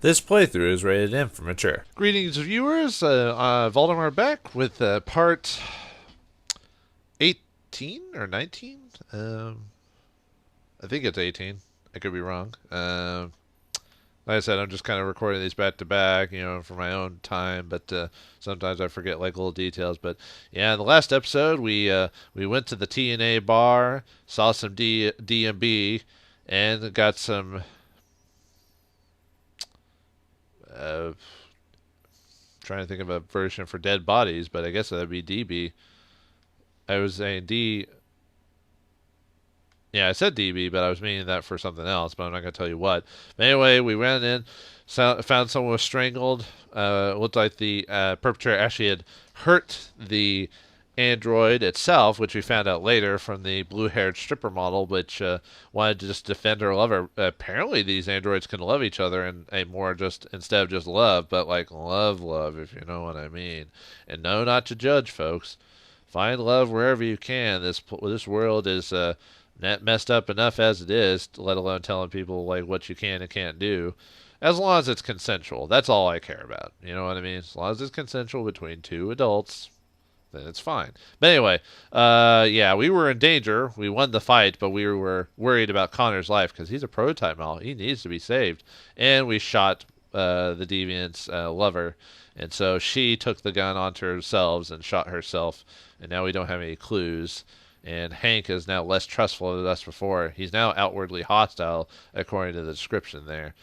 This playthrough is rated M for mature. Greetings, viewers. Vauldemare back with part 18 or 19. I think it's 18. I could be wrong. Like I said, I'm just kind of recording these back to back, for my own time. But sometimes I forget like little details. But yeah, in the last episode, we went to the TNA bar, saw some DMB, and got some. Trying to think of a version for dead bodies, but I guess that'd be DB. I was saying D. Yeah, I said DB, but I was meaning that for something else, but I'm not going to tell you what. But anyway, we went in, found someone was strangled. Looked like the perpetrator actually had hurt the android itself, which we found out later from the blue-haired stripper model, which wanted to just defend her lover. Apparently, these androids can love each other in a more just instead of just love, but like love, if you know what I mean. And no, not to judge, folks. Find love wherever you can. This world is messed up enough as it is, let alone telling people like what you can and can't do. As long as it's consensual, that's all I care about. You know what I mean? As long as it's consensual between two adults, then it's fine. But anyway, yeah, we were in danger. We won the fight, but we were worried about Connor's life because he's a prototype model. He needs to be saved. And we shot the deviant's lover, and so she took the gun onto herself and shot herself. And now we don't have any clues. And Hank is now less trustful than us before. He's now outwardly hostile, according to the description there.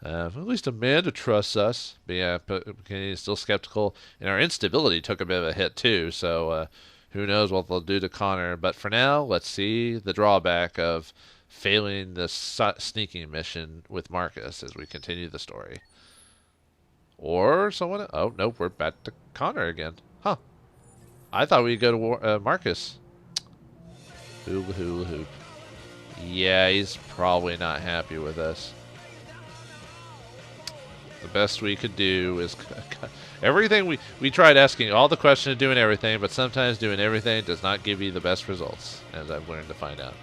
At least Amanda trusts us. But yeah, he's still skeptical. And our instability took a bit of a hit too. So who knows what they'll do to Connor. But for now, let's see the drawback of failing the sneaking mission with Markus as we continue the story. Or someone. Oh, nope, we're back to Connor again. Huh. I thought we'd go to Markus. Hula hula hoop. Yeah, he's probably not happy with us. The best we could do is everything we tried asking all the questions, doing everything, but sometimes doing everything does not give you the best results, as I've learned to find out.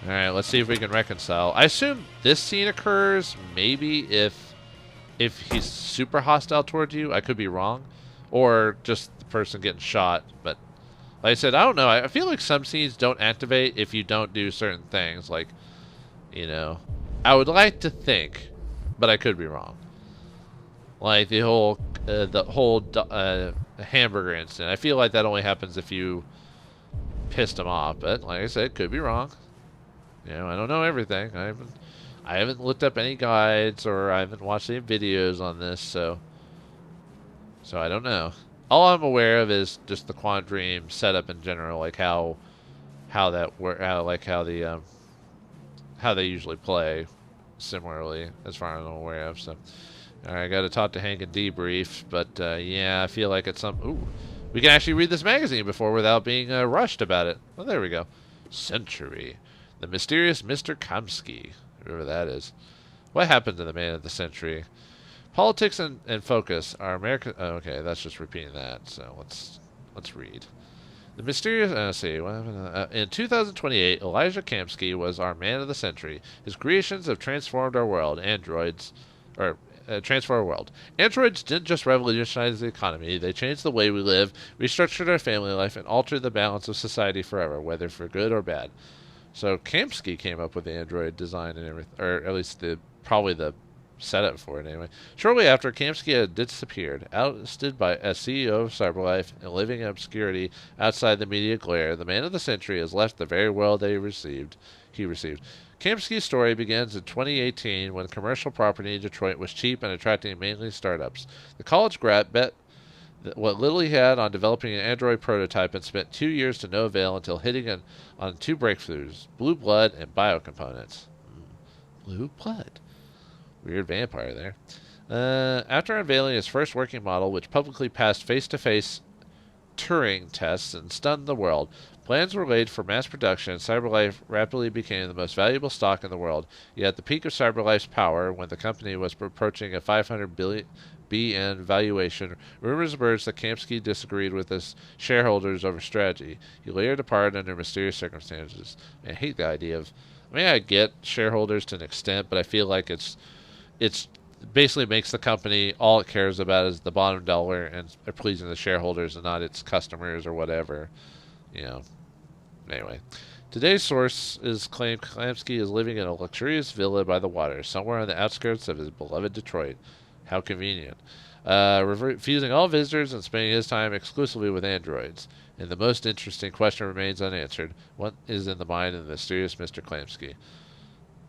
All right, let's see if we can reconcile. I assume this scene occurs maybe if he's super hostile towards you. I could be wrong, or just the person getting shot. But like I said, I don't know. I feel like some scenes don't activate if you don't do certain things. Like, I would like to think, but I could be wrong. Like the whole hamburger incident. I feel like that only happens if you pissed him off. But like I said, could be wrong. I don't know everything. I haven't looked up any guides or I haven't watched any videos on this, so I don't know. All I'm aware of is just the Quantic Dream setup in general, like how that work, how they usually play similarly, as far as I'm aware of. So. Alright, I gotta talk to Hank and debrief, but yeah, I feel like it's we can actually read this magazine before without being rushed about it. Well, there we go. Century. The mysterious Mr. Kamsky. Whoever that is. What happened to the man of the century? Politics and focus are American. Oh, okay, that's just repeating that. So let's read. The mysterious. Let's see. What happened? In 2028, Elijah Kamsky was our man of the century. His creations have transformed our world. Transform our world. Androids didn't just revolutionize the economy, they changed the way we live, restructured our family life, and altered the balance of society forever, whether for good or bad. So Kamsky came up with the android design and everything, or at least probably the setup for it anyway. Shortly after, Kamsky had disappeared, ousted by as CEO of Cyberlife and living in obscurity outside the media glare. The man of the century has left the very world that he received. Kamsky's story begins in 2018 when commercial property in Detroit was cheap and attracting mainly startups. The college grad bet what little he had on developing an Android prototype and spent 2 years to no avail until hitting on two breakthroughs, blue blood and biocomponents. Blue blood. Weird vampire there. After unveiling his first working model, which publicly passed face-to-face Turing tests and stunned the world, plans were laid for mass production, and Cyberlife rapidly became the most valuable stock in the world. Yet at the peak of Cyberlife's power, when the company was approaching a 500 billion BN valuation, rumors emerged that Kamsky disagreed with his shareholders over strategy. He later departed under mysterious circumstances. I hate the idea of. I mean, I get shareholders to an extent, but I feel like it's basically makes the company, all it cares about is the bottom dollar and pleasing the shareholders and not its customers or whatever. You know. Anyway, today's source is claimed Klamsky is living in a luxurious villa by the water, somewhere on the outskirts of his beloved Detroit. How convenient. Refusing all visitors and spending his time exclusively with androids. And the most interesting question remains unanswered. What is in the mind of the mysterious Mr. Klamsky?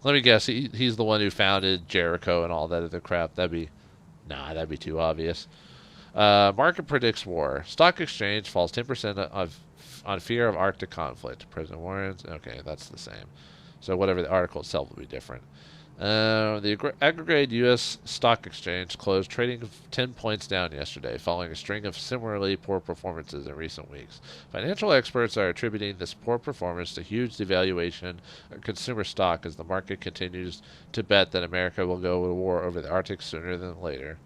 Let me guess, he's the one who founded Jericho and all that other crap. That'd be too obvious. Market predicts war. Stock exchange falls 10% on fear of Arctic conflict. President warns. Okay, that's the same. So whatever the article itself will be different. The aggregated U.S. stock exchange closed trading 10 points down yesterday, following a string of similarly poor performances in recent weeks. Financial experts are attributing this poor performance to huge devaluation of consumer stock as the market continues to bet that America will go to war over the Arctic sooner rather than later.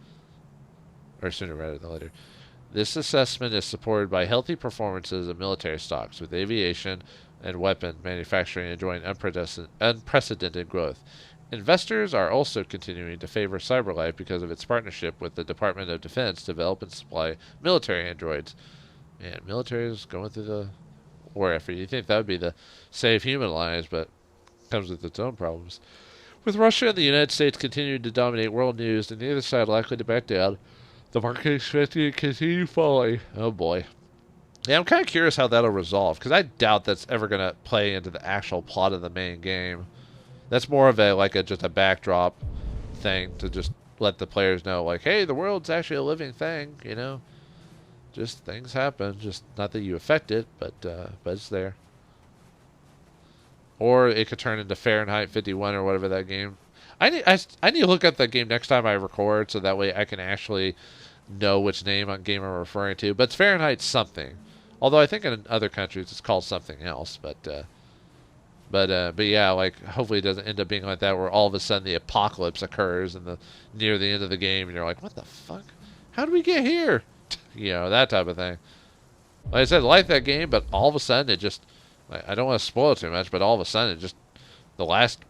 This assessment is supported by healthy performances of military stocks, with aviation and weapon manufacturing enjoying unprecedented growth. Investors are also continuing to favor CyberLife because of its partnership with the Department of Defense to develop and supply military androids. And military is going through the war effort. You'd think that would be the save human lives, but it comes with its own problems. With Russia and the United States continuing to dominate world news and neither side likely to back down, the market is expected to continue falling. Oh boy. Yeah, I'm kind of curious how that'll resolve, because I doubt that's ever going to play into the actual plot of the main game. That's more of just a backdrop thing to just let the players know, like, hey, the world's actually a living thing, you know. Just things happen, just not that you affect it, but it's there. Or it could turn into Fahrenheit 51 or whatever that game. I need to look up that game next time I record, so that way I can actually know which game I'm referring to. But it's Fahrenheit something. Although I think in other countries it's called something else, but yeah, like, hopefully it doesn't end up being like that where all of a sudden the apocalypse occurs near the end of the game and you're like, what the fuck? How did we get here? You know, that type of thing. Like I said, I like that game, but all of a sudden it just, I don't want to spoil it too much, but all of a sudden it just, the last,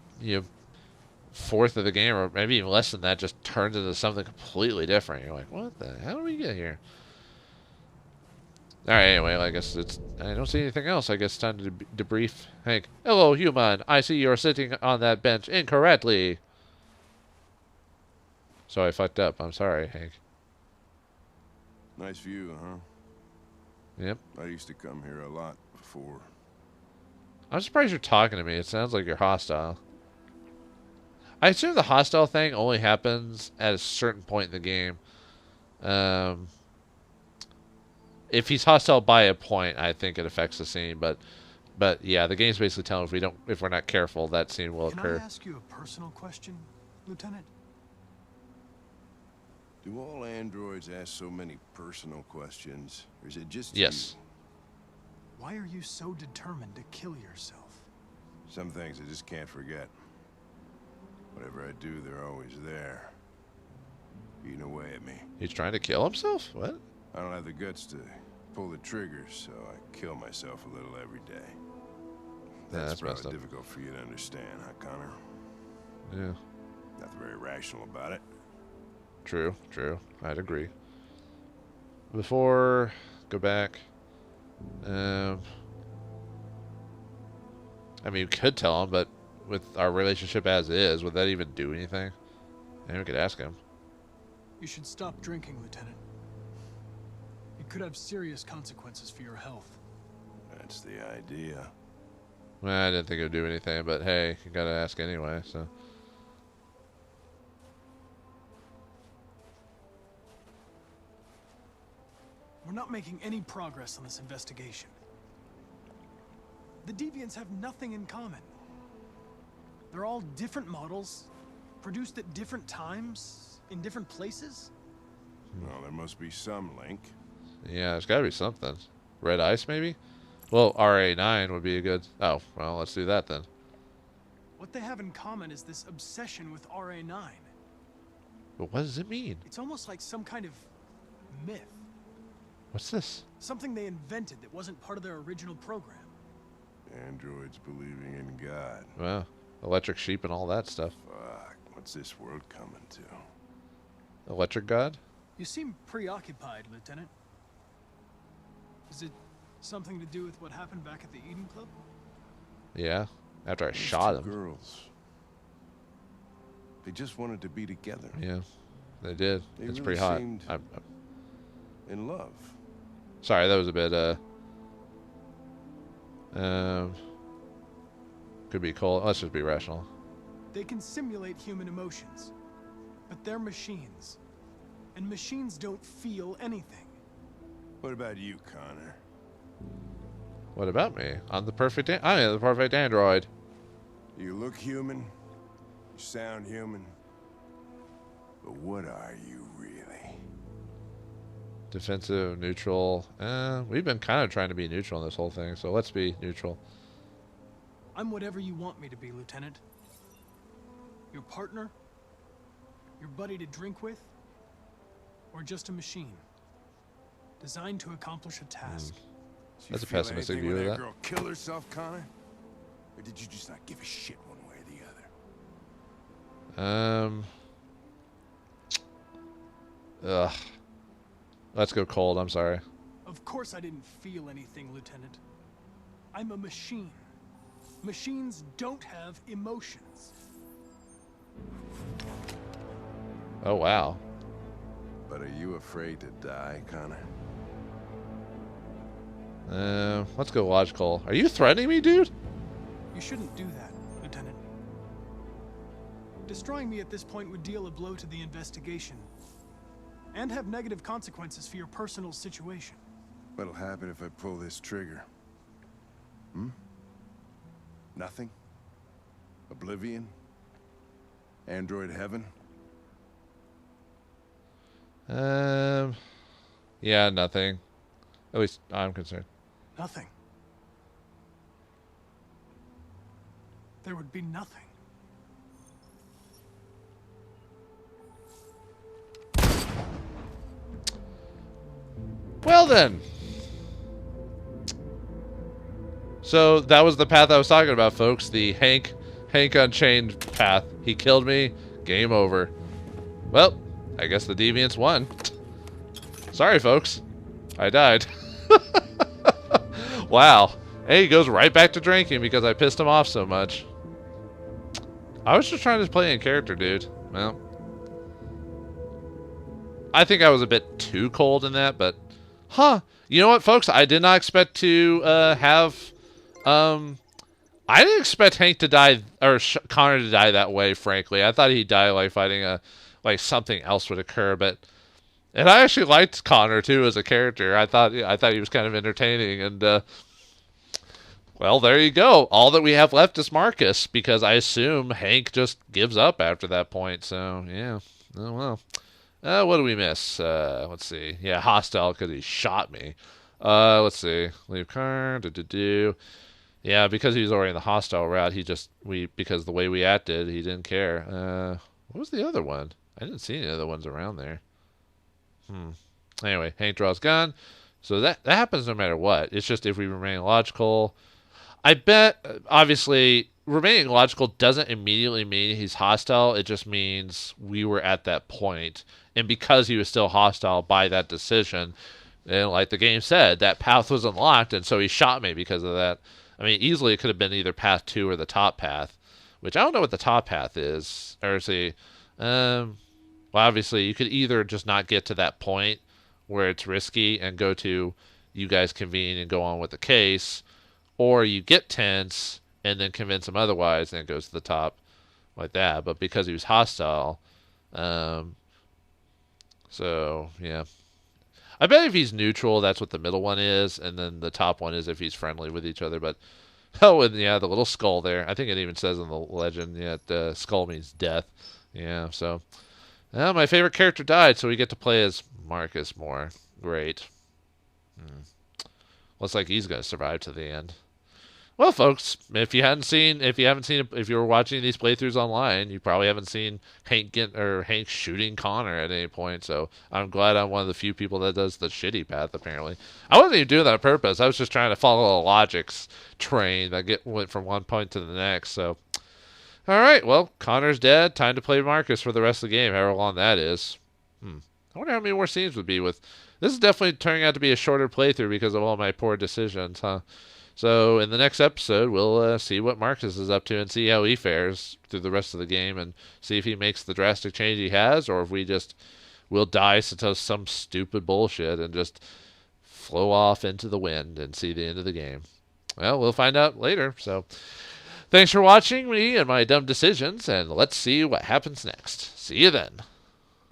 fourth of the game, or maybe even less than that, just turns into something completely different. You're like, what the hell did we get here? Alright, anyway, I guess I don't see anything else. I guess it's time to debrief Hank. Hello, human. I see you're sitting on that bench incorrectly. So I fucked up. I'm sorry, Hank. Nice view, huh? Yep. I used to come here a lot before. I'm surprised you're talking to me. It sounds like you're hostile. I assume the hostile thing only happens at a certain point in the game. If he's hostile by a point, I think it affects the scene. But yeah, the game's basically telling if we're not careful, that scene will occur. Can I ask you a personal question, Lieutenant? Do all androids ask so many personal questions, or is it just Yes. you? Why are you so determined to kill yourself? Some things I just can't forget. Whatever I do, they're always there, eating away at me. He's trying to kill himself? What? I don't have the guts to pull the trigger, so I kill myself a little every day. Yeah, That's messed probably up. difficult for you to understand, huh, Connor? Yeah. Nothing very rational about it. True. I'd agree. Before, go back. I mean, we could tell him, but with our relationship as is, would that even do anything? Maybe we could ask him. You should stop drinking, Lieutenant. It could have serious consequences for your health. That's the idea. Well, I didn't think it would do anything, but hey, you gotta ask anyway, so. We're not making any progress on this investigation. The deviants have nothing in common. They're all different models, produced at different times, in different places. Well, there must be some link. Yeah, there's gotta be something. Red ice, maybe? Well, RA9 would be a good... Oh, well, let's do that then. What they have in common is this obsession with RA9. But what does it mean? It's almost like some kind of myth. What's this? Something they invented that wasn't part of their original program. Androids believing in God. Well, electric sheep and all that stuff. Fuck, what's this world coming to? Electric God? You seem preoccupied, Lieutenant. Is it something to do with what happened back at the Eden Club? Yeah. After I Those shot two him. girls. They just wanted to be together. Yeah. They did. They It's really pretty hot. seemed in love. Sorry, that was a bit, could be cold. Let's just be rational. They can simulate human emotions, but they're machines. And machines don't feel anything. What about you, Connor? What about me? I'm the perfect android. You look human. You sound human. But what are you really? Defensive, neutral. We've been kind of trying to be neutral in this whole thing, so let's be neutral. I'm whatever you want me to be, Lieutenant. Your partner? Your buddy to drink with? Or just a machine? Designed to accomplish a task. Did you That's a feel pessimistic anything view when of that. girl killed herself, Connor? Or did you just not give a shit one way or the other? Ugh. Let's go cold, I'm sorry. Of course I didn't feel anything, Lieutenant. I'm a machine. Machines don't have emotions. Oh, wow. But are you afraid to die, Connor? Let's go logical. Are you threatening me, dude? You shouldn't do that, Lieutenant. Destroying me at this point would deal a blow to the investigation and have negative consequences for your personal situation. What'll happen if I pull this trigger? Hmm? Nothing? Oblivion? Android heaven? Yeah, nothing. At least I'm concerned. Nothing. There would be nothing. Well then. So that was the path I was talking about, folks. The Hank Unchained path. He killed me. Game over. Well, I guess the Deviants won. Sorry, folks. I died. Wow. Hey, he goes right back to drinking because I pissed him off so much. I was just trying to play in character, dude. Well, I think I was a bit too cold in that, but... Huh. You know what, folks? I did not expect to have... I didn't expect Hank to die, or Connor to die that way, frankly. I thought he'd die like fighting a... like something else would occur, but... And I actually liked Connor, too, as a character. I thought he was kind of entertaining, and... well, there you go. All that we have left is Markus, because I assume Hank just gives up after that point. So, yeah. Oh, well. What do we miss? Let's see. Yeah, hostile, because he shot me. Let's see. Leave car. Yeah, because he was already in the hostile route, because the way we acted, he didn't care. What was the other one? I didn't see any other ones around there. Anyway, Hank draws gun. So that happens no matter what. It's just if we remain logical... I bet, obviously, remaining logical doesn't immediately mean he's hostile. It just means we were at that point. And because he was still hostile by that decision, and like the game said, that path was unlocked, and so he shot me because of that. I mean, easily it could have been either path 2 or the top path, which I don't know what the top path is. Or see, well, obviously, you could either just not get to that point where it's risky and go to you guys convene and go on with the case, or you get tense and then convince him otherwise, and it goes to the top like that. But because he was hostile, so yeah. I bet if he's neutral, that's what the middle one is, and then the top one is if he's friendly with each other. But oh, and yeah, the little skull there. I think it even says in the legend, yeah, the skull means death. Yeah, so my favorite character died, so we get to play as Markus more. Great. Looks like he's gonna survive to the end. Well, folks, if you were watching these playthroughs online, you probably haven't seen Hank shooting Connor at any point. So I'm glad I'm one of the few people that does the shitty path. Apparently, I wasn't even doing that on purpose. I was just trying to follow a logics train that went from one point to the next. So, all right, well, Connor's dead. Time to play Markus for the rest of the game, however long that is. I wonder how many more scenes would be with... This is definitely turning out to be a shorter playthrough because of all my poor decisions, huh? So in the next episode, we'll see what Markus is up to and see how he fares through the rest of the game and see if he makes the drastic change he has, or if we just will die to some stupid bullshit and just flow off into the wind and see the end of the game. Well, we'll find out later. So thanks for watching me and my dumb decisions, and let's see what happens next. See you then.